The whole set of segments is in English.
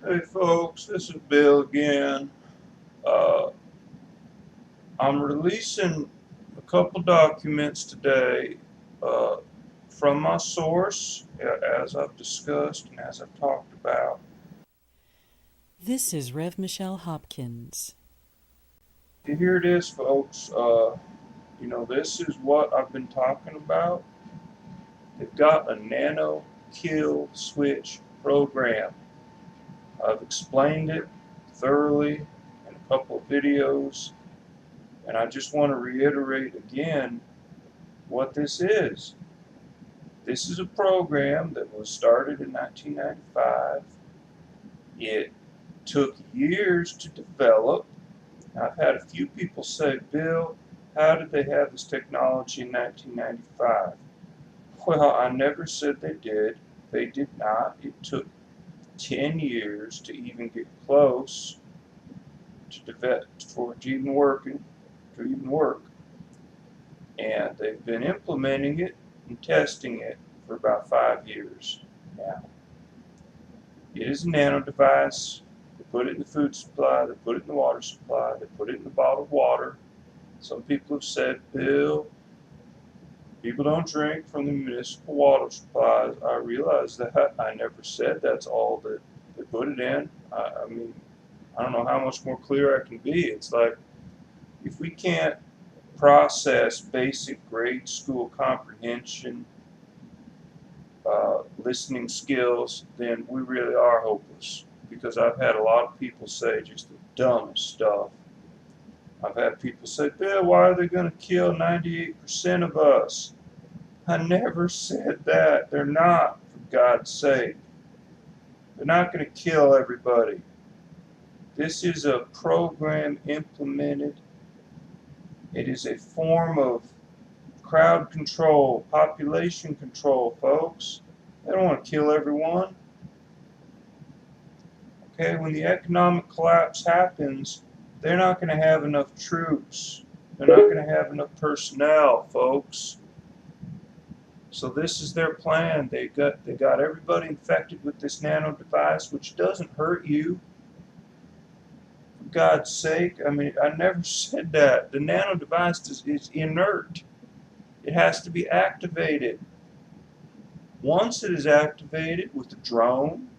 Hey folks, this is Bill again. Uh, I'm releasing a couple documents today from my source, as I've discussed and as I've talked about. This is Rev. Michelle Hopkins. Here it is, folks. This is what I've been talking about. They've got a nano kill switch program. I've explained it thoroughly in a couple of videos, and I just want to reiterate again what this is. This is a program that was started in 1995. It took years to develop. I've had a few people say, Bill, how did they have this technology in 1995? Well, I never said they did. They did not. It took 10 years to even get close to develop, for it to even work. And they've been implementing it and testing it for about 5 years now. It is a nano device. They put it in the food supply, they put it in the water supply, they put it in the bottled water. Some people have said, Bill, people don't drink from the municipal water supplies. I realize that. I never said that's all that they put it in. I mean, I don't know how much more clear I can be. It's like, if we can't process basic grade school comprehension, listening skills, then we really are hopeless. Because I've had a lot of people say just the dumbest stuff. I've had people say, Bill, why are they going to kill 98% of us? I never said that. They're not, for God's sake. They're not going to kill everybody. This is a program implemented. It is a form of crowd control, population control, folks. They don't want to kill everyone. Okay, when the economic collapse happens, they're not going to have enough troops. They're not going to have enough personnel, folks. So this is their plan. They got everybody infected with this nano device, which doesn't hurt you. For God's sake, I mean, I never said that. The nano device is inert. It has to be activated. Once it is activated with a drone,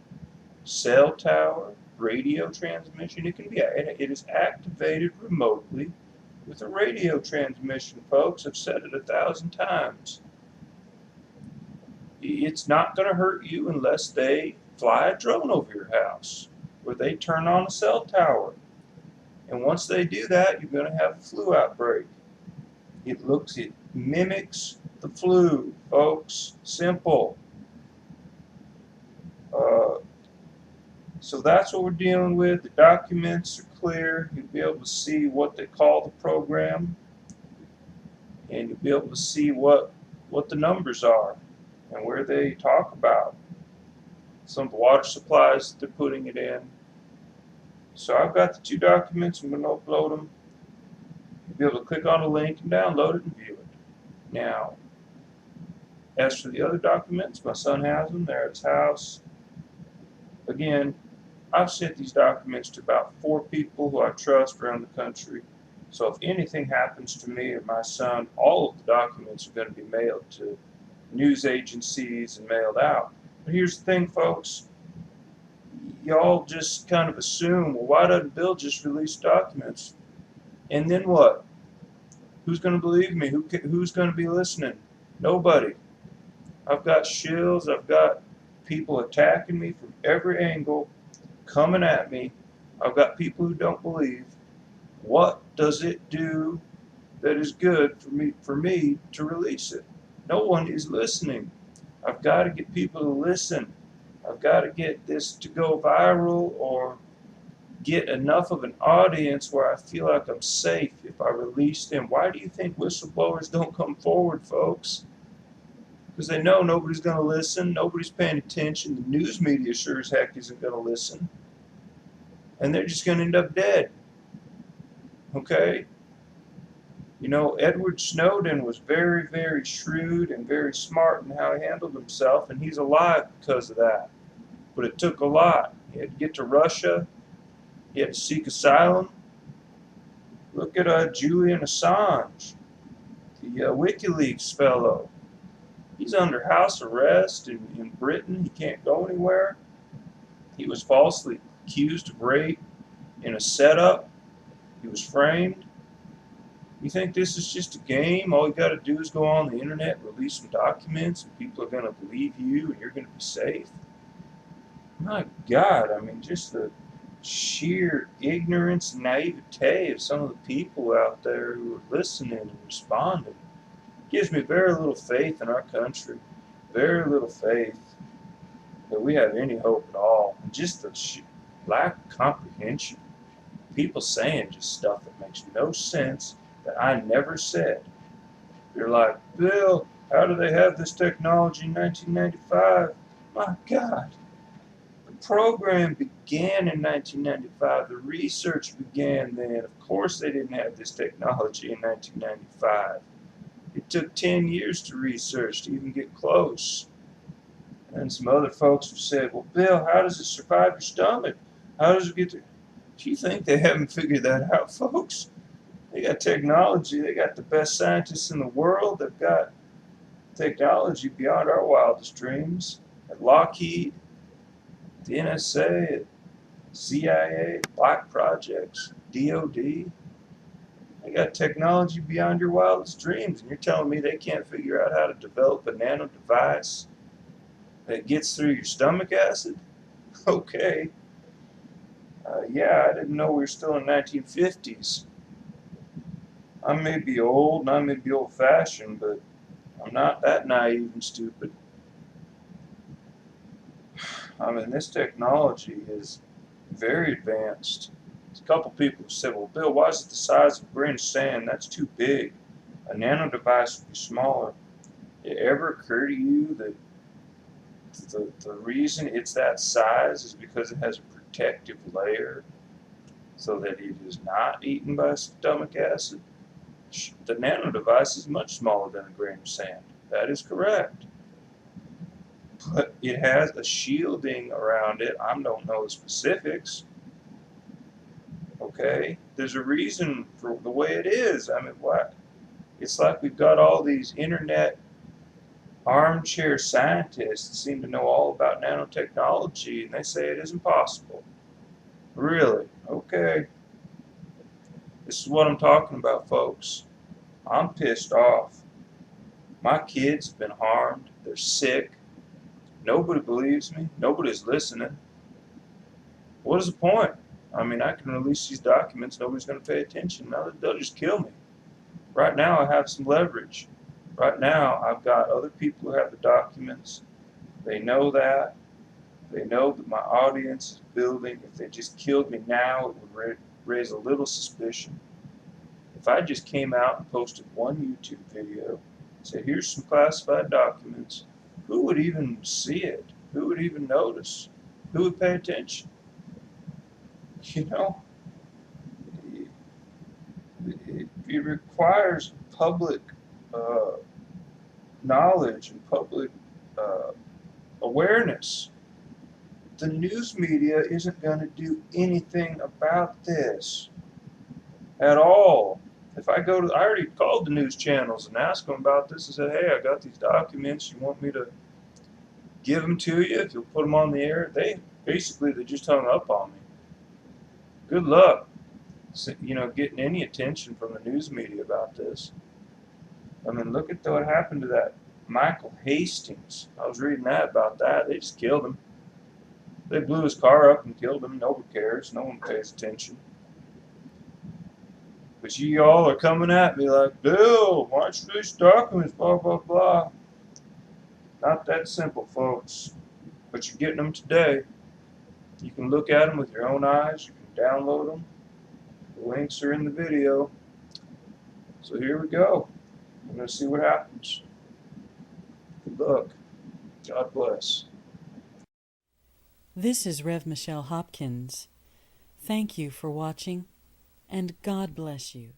cell tower, radio transmission, it is activated remotely with a radio transmission, folks. I've said it 1,000 times. It's not going to hurt you unless they fly a drone over your house or they turn on a cell tower. And once they do that, you're going to have a flu outbreak. It mimics the flu, folks. Simple. So that's what we're dealing with. The documents are clear. You'll be able to see what they call the program, and you'll be able to see what the numbers are and where they talk about some of the water supplies that they're putting it in. So I've got the 2 documents. I'm going to upload them. You'll be able to click on the link and download it and view it. Now, as for the other documents, my son has them. They're at his house. Again, I've sent these documents to about 4 people who I trust around the country. So if anything happens to me or my son, all of the documents are going to be mailed to news agencies and mailed out. But here's the thing, folks. Y'all just kind of assume, well, why doesn't Bill just release documents? And then what? Who's going to believe me? Who's going to be listening? Nobody. I've got shills. I've got people attacking me from every angle, coming at me. I've got people who don't believe. What does it do that is good for me to release it? No one is listening. I've got to get people to listen. I've got to get this to go viral or get enough of an audience where I feel like I'm safe if I release them. Why do you think whistleblowers don't come forward, folks? Because they know nobody's going to listen. Nobody's paying attention. The news media sure as heck isn't going to listen. And they're just going to end up dead. Okay? You know, Edward Snowden was very, very shrewd and very smart in how he handled himself, and he's alive because of that. But it took a lot. He had to get to Russia. He had to seek asylum. Look at Julian Assange, the WikiLeaks fellow. He's under house arrest in Britain. He can't go anywhere. He was falsely accused of rape in a setup. He was framed. You think this is just a game? All you got to do is go on the internet, release some documents, and people are going to believe you and you're going to be safe? My God, I mean, just the sheer ignorance and naivete of some of the people out there who are listening and responding gives me very little faith in our country. Very little faith that we have any hope at all. And just the lack of comprehension. People saying just stuff that makes no sense that I never said. You're like, Bill, how do they have this technology in 1995? My God. The program began in 1995. The research began then. Of course they didn't have this technology in 1995. It took 10 years to research to even get close. And some other folks have said, well, Bill, how does it survive your stomach? How does it get to... Do you think they haven't figured that out, folks? They got technology. They got the best scientists in the world. They've got technology beyond our wildest dreams. At Lockheed, at the NSA, at CIA, Black Projects, DOD. They got technology beyond your wildest dreams. And you're telling me they can't figure out how to develop a nano device that gets through your stomach acid? Okay. Yeah, I didn't know we were still in 1950s. I may be old and I may be old-fashioned, but I'm not that naive and stupid. I mean, this technology is very advanced. There's a couple people who said, well, Bill, why is it the size of a grain of sand? That's too big. A nano device would be smaller. Did it ever occur to you that the reason it's that size is because it has a protective layer so that it is not eaten by stomach acid? The nano device is much smaller than a grain of sand. That is correct. But it has a shielding around it. I don't know the specifics. Okay? There's a reason for the way it is. I mean, what? It's like we've got all these internet armchair scientists that seem to know all about nanotechnology, and they say it isn't possible. Really? Okay. This is what I'm talking about, folks. I'm pissed off. My kids have been harmed. They're sick. Nobody believes me. Nobody's listening. What is the point? I mean, I can release these documents. Nobody's going to pay attention. Now they'll just kill me. Right now, I have some leverage. Right now, I've got other people who have the documents. They know that. They know that my audience is building. If they just killed me now, it would raise a little suspicion. If I just came out and posted one YouTube video, said, here's some classified documents, who would even see it? Who would even notice? Who would pay attention? You know, it requires public knowledge and public awareness. The news media isn't going to do anything about this at all. If I go to, I already called the news channels and asked them about this and said, hey, I got these documents. You want me to give them to you if you'll put them on the air? They just hung up on me. Good luck, you know, getting any attention from the news media about this. I mean, look at what happened to that Michael Hastings. I was reading that about that. They just killed him. They blew his car up and killed him. Nobody cares. No one pays attention. But you all are coming at me like, Bill, why don't you release documents, blah, blah, blah. Not that simple, folks. But you're getting them today. You can look at them with your own eyes. You can download them. The links are in the video. So here we go. I'm going to see what happens. Good luck. God bless. This is Rev Michelle Hopkins. Thank you for watching, and God bless you.